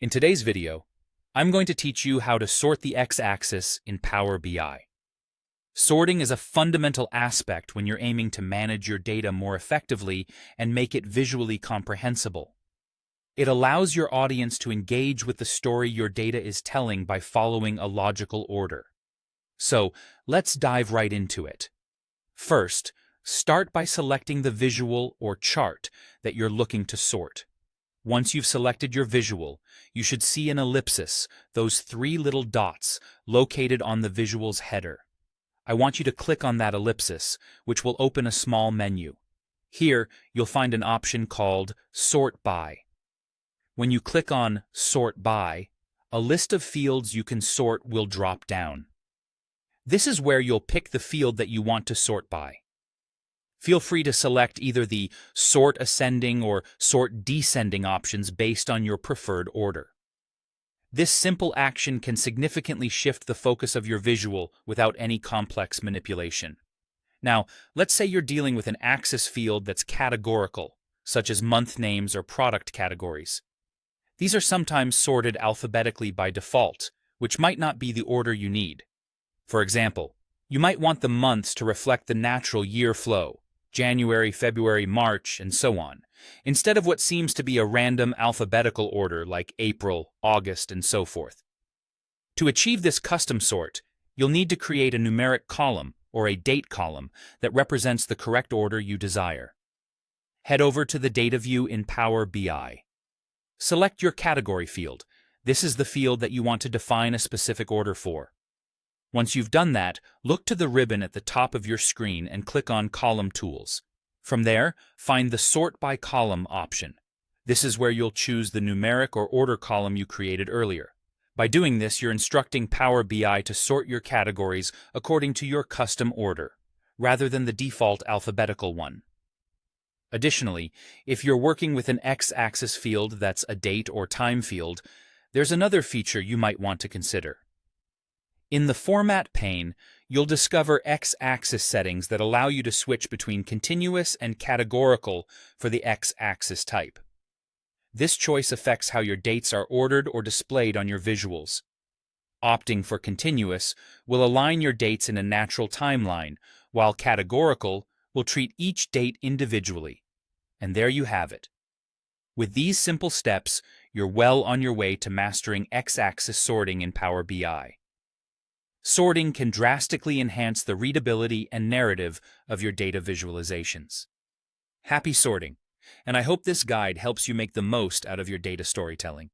In today's video, I'm going to teach you how to sort the x-axis in Power BI. Sorting is a fundamental aspect when you're aiming to manage your data more effectively and make it visually comprehensible. It allows your audience to engage with the story your data is telling by following a logical order. So, let's dive right into it. First, start by selecting the visual or chart that you're looking to sort. Once you've selected your visual, you should see an ellipsis, those three little dots located on the visual's header. I want you to click on that ellipsis, which will open a small menu. Here, you'll find an option called Sort By. When you click on Sort By, a list of fields you can sort will drop down. This is where you'll pick the field that you want to sort by. Feel free to select either the Sort Ascending or Sort Descending options based on your preferred order. This simple action can significantly shift the focus of your visual without any complex manipulation. Now, let's say you're dealing with an axis field that's categorical, such as month names or product categories. These are sometimes sorted alphabetically by default, which might not be the order you need. For example, you might want the months to reflect the natural year flow, January, February, March, and so on, instead of what seems to be a random alphabetical order like April, August, and so forth. To achieve this custom sort, you'll need to create a numeric column or a date column that represents the correct order you desire. Head over to the Data view in Power BI. Select your category field. This is the field that you want to define a specific order for. Once you've done that, look to the ribbon at the top of your screen and click on Column Tools. From there, find the Sort by Column option. This is where you'll choose the numeric or order column you created earlier. By doing this, you're instructing Power BI to sort your categories according to your custom order, rather than the default alphabetical one. Additionally, if you're working with an x-axis field that's a date or time field, there's another feature you might want to consider. In the Format pane, you'll discover x-axis settings that allow you to switch between continuous and categorical for the x-axis type. This choice affects how your dates are ordered or displayed on your visuals. Opting for continuous will align your dates in a natural timeline, while categorical will treat each date individually. And there you have it. With these simple steps, you're well on your way to mastering x-axis sorting in Power BI. Sorting can drastically enhance the readability and narrative of your data visualizations. Happy sorting, and I hope this guide helps you make the most out of your data storytelling.